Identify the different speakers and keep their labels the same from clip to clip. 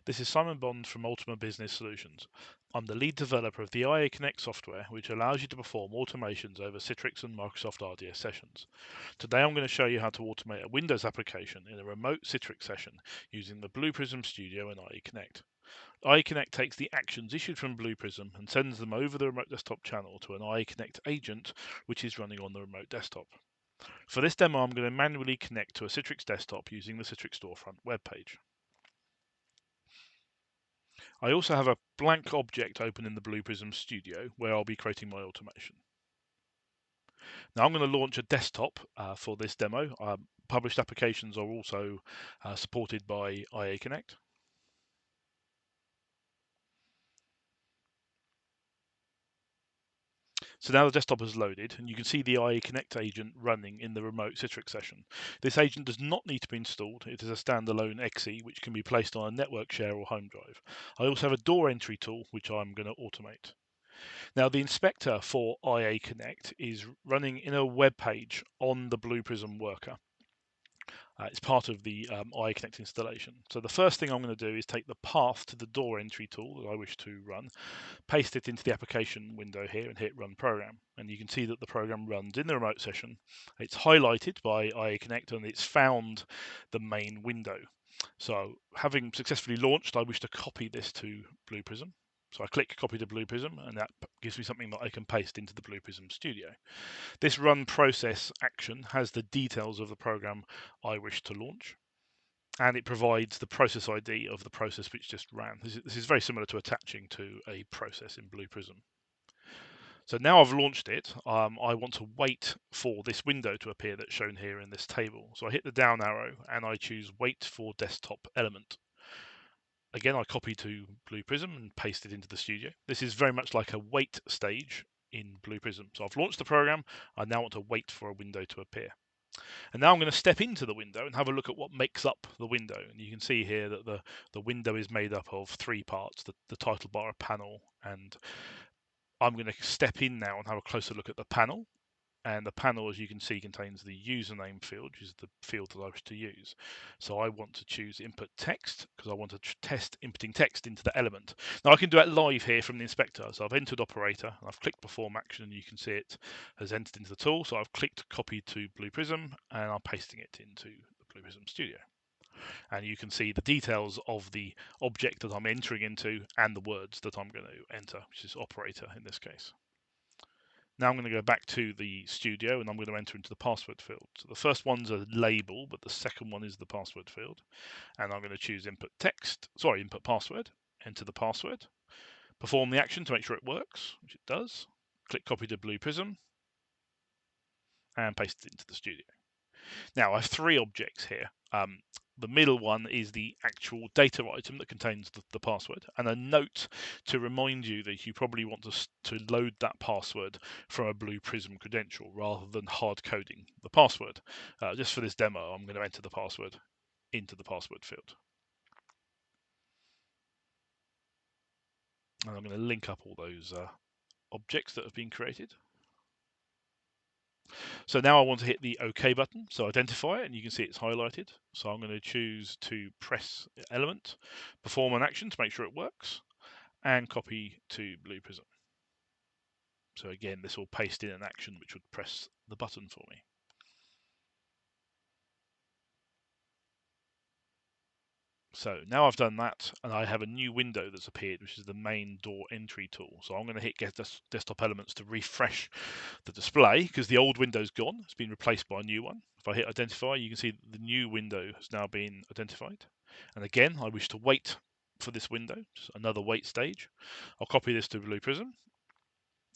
Speaker 1: This is Simon Bond from Ultima Business Solutions. I'm the lead developer of the IA-Connect software, which allows you to perform automations over Citrix and Microsoft RDS sessions. Today I'm going to show you how to automate a Windows application in a remote Citrix session using the Blue Prism Studio and IA-Connect. IA-Connect takes the actions issued from Blue Prism and sends them over the remote desktop channel to an IA-Connect agent, which is running on the remote desktop. For this demo, I'm going to manually connect to a Citrix desktop using the Citrix Storefront web page. I also have a blank object open in the Blue Prism Studio where I'll be creating my automation. Now I'm going to launch a desktop for this demo. Published applications are also supported by IA-Connect. So now the desktop is loaded and you can see the IA-Connect agent running in the remote Citrix session. This agent does not need to be installed. It is a standalone exe which can be placed on a network share or home drive. I also have a door entry tool which I'm going to automate. Now, the inspector for IA-Connect is running in a web page on the Blue Prism worker. It's part of the IA-Connect installation. So the first thing I'm going to do is take the path to the door entry tool that I wish to run, paste it into the application window here and hit run program. And you can see that the program runs in the remote session. It's highlighted by IA-Connect and it's found the main window. So having successfully launched, I wish to copy this to Blue Prism. So I click copy to Blue Prism and that gives me something that I can paste into the Blue Prism Studio. This run process action has the details of the program I wish to launch, and it provides the process ID of the process which just ran. This is very similar to attaching to a process in Blue Prism. So now I've launched it, I want to wait for this window to appear that's shown here in this table. So I hit the down arrow and I choose wait for desktop element. Again, I copy to Blue Prism and paste it into the studio. This is very much like a wait stage in Blue Prism. So I've launched the program. I now want to wait for a window to appear. And now I'm going to step into the window and have a look at what makes up the window. And you can see here that the window is made up of three parts, the title bar, a panel, and I'm going to step in now and have a closer look at the panel. And the panel, as you can see, contains the username field, which is the field that I wish to use. So I want to choose input text because I want to test inputting text into the element. Now I can do that live here from the inspector. So I've entered operator and I've clicked perform action and you can see it has entered into the tool. So I've clicked copy to Blue Prism and I'm pasting it into the Blue Prism Studio. And you can see the details of the object that I'm entering into and the words that I'm going to enter, which is operator in this case. Now I'm going to go back to the studio and I'm going to enter into the password field. So the first one's a label, but the second one is the password field. And I'm going to choose input password, enter the password, perform the action to make sure it works, which it does. Click copy to Blue Prism and paste it into the studio. Now I have three objects here. The middle one is the actual data item that contains the password, and a note to remind you that you probably want to load that password from a Blue Prism credential rather than hard coding the password. Just for this demo, I'm going to enter the password into the password field. And I'm going to link up all those objects that have been created. So now I want to hit the OK button, so identify it, and you can see it's highlighted. So I'm going to choose to press element, perform an action to make sure it works, and copy to Blue Prism. So again, this will paste in an action which would press the button for me. So now I've done that, and I have a new window that's appeared, which is the main door entry tool. So I'm going to hit Get Desktop Elements to refresh the display because the old window's gone. It's been replaced by a new one. If I hit Identify, you can see the new window has now been identified. And again, I wish to wait for this window, just another wait stage. I'll copy this to Blue Prism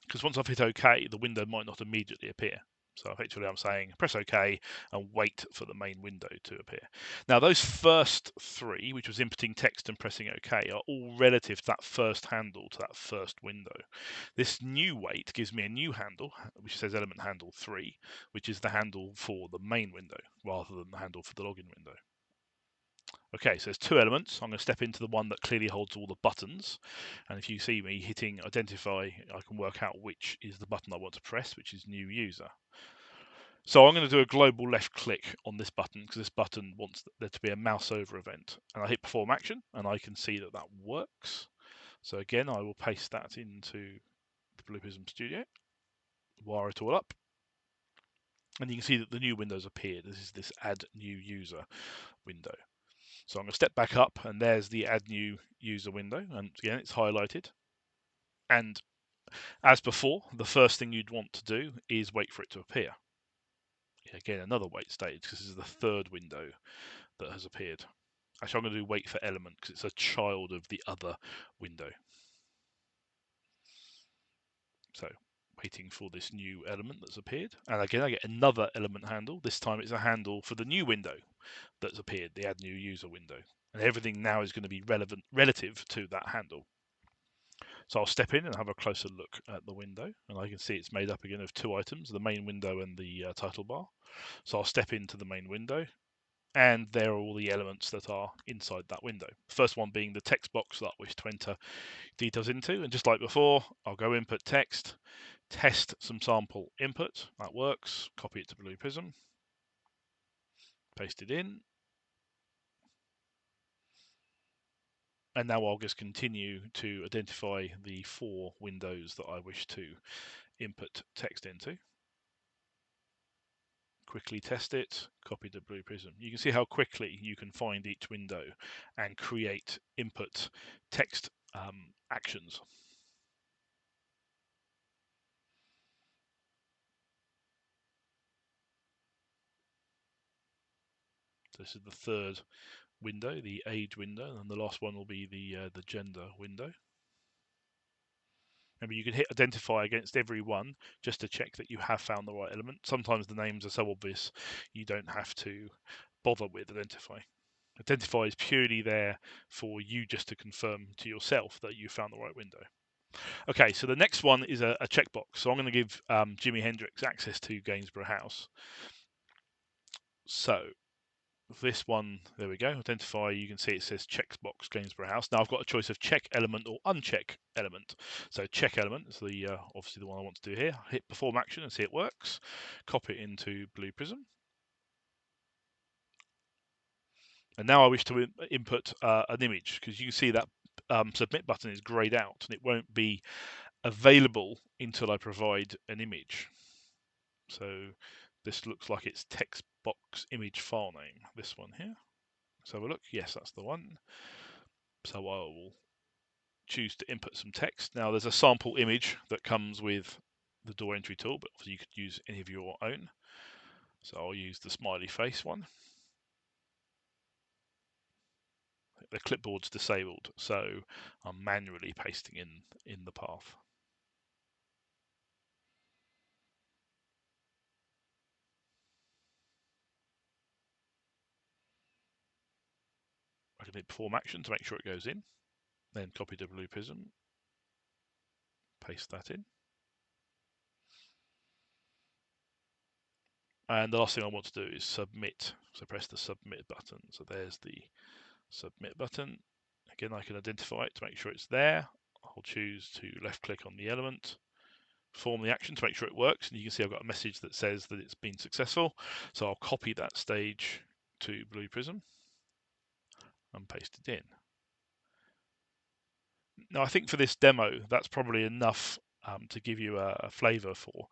Speaker 1: because once I've hit OK, the window might not immediately appear. So effectively I'm saying press OK and wait for the main window to appear. Now those first three, which was inputting text and pressing OK, are all relative to that first handle, to that first window. This new wait gives me a new handle, which says element handle 3, which is the handle for the main window, rather than the handle for the login window. Okay, so there's two elements. I'm going to step into the one that clearly holds all the buttons. And if you see me hitting identify, I can work out which is the button I want to press, which is new user. So I'm going to do a global left click on this button because this button wants there to be a mouse over event. And I hit perform action and I can see that that works. So again, I will paste that into the Blue Prism Studio, wire it all up. And you can see that the new window's appeared. This is this add new user window. So I'm going to step back up and there's the add new user window. And again, it's highlighted. And as before, the first thing you'd want to do is wait for it to appear. Again, another wait stage because this is the third window that has appeared. Actually, I'm going to do wait for element because it's a child of the other window. So waiting for this new element that's appeared. And again, I get another element handle. This time it's a handle for the new window that's appeared, the add new user window. And everything now is going to be relative to that handle. So I'll step in and have a closer look at the window. And I can see it's made up again of two items, the main window and the title bar. So I'll step into the main window. And there are all the elements that are inside that window. The first one being the text box that I wish to enter details into. And just like before, I'll go input text, test some sample input. That works. Copy it to Blue Prism, paste it in. And now I'll just continue to identify the 4 windows that I wish to input text into. Quickly test it, copy to Blue Prism. You can see how quickly you can find each window and create input text actions. This is the third window, the age window, and the last one will be the gender window. Remember, you can hit identify against every one just to check that you have found the right element. Sometimes the names are so obvious you don't have to bother with identify. Identify is purely there for you just to confirm to yourself that you found the right window. Okay, so the next one is a checkbox. So I'm going to give Jimi Hendrix access to Gainsborough House. So this one, there we go, identify, you can see it says checkbox Gainsborough House. Now I've got a choice of check element or uncheck element. So check element is the obviously the one I want to do here. Hit perform action and see it works. Copy it into Blue Prism. And now I wish to input an image because you can see that submit button is grayed out and it won't be available until I provide an image. So this looks like it's text box image file name, this one here. Let's have a look. Yes, that's the one. So I will choose to input some text. Now there's a sample image that comes with the door entry tool, but obviously you could use any of your own. So I'll use the smiley face one. The clipboard's disabled, so I'm manually pasting in the path. I can hit perform action to make sure it goes in, then copy to Blue Prism, paste that in. And the last thing I want to do is submit. So press the submit button. So there's the submit button. Again, I can identify it to make sure it's there. I'll choose to left click on the element, perform the action to make sure it works. And you can see I've got a message that says that it's been successful. So I'll copy that stage to Blue Prism and paste it in. Now, I think for this demo, that's probably enough to give you a flavor for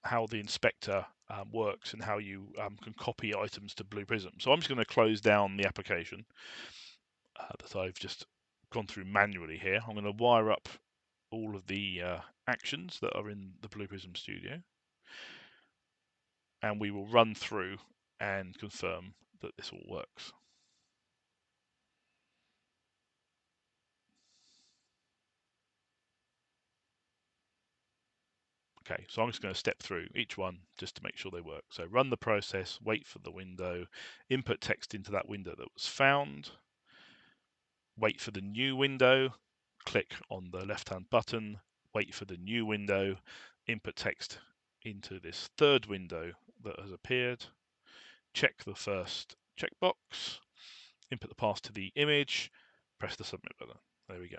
Speaker 1: how the inspector works and how you can copy items to Blue Prism. So I'm just going to close down the application that I've just gone through manually here. I'm going to wire up all of the actions that are in the Blue Prism Studio, and we will run through and confirm that this all works. Okay, so I'm just going to step through each one just to make sure they work. So run the process, wait for the window, input text into that window that was found, wait for the new window, click on the left-hand button, wait for the new window, input text into this third window that has appeared, check the first checkbox, input the path to the image, press the submit button. There we go.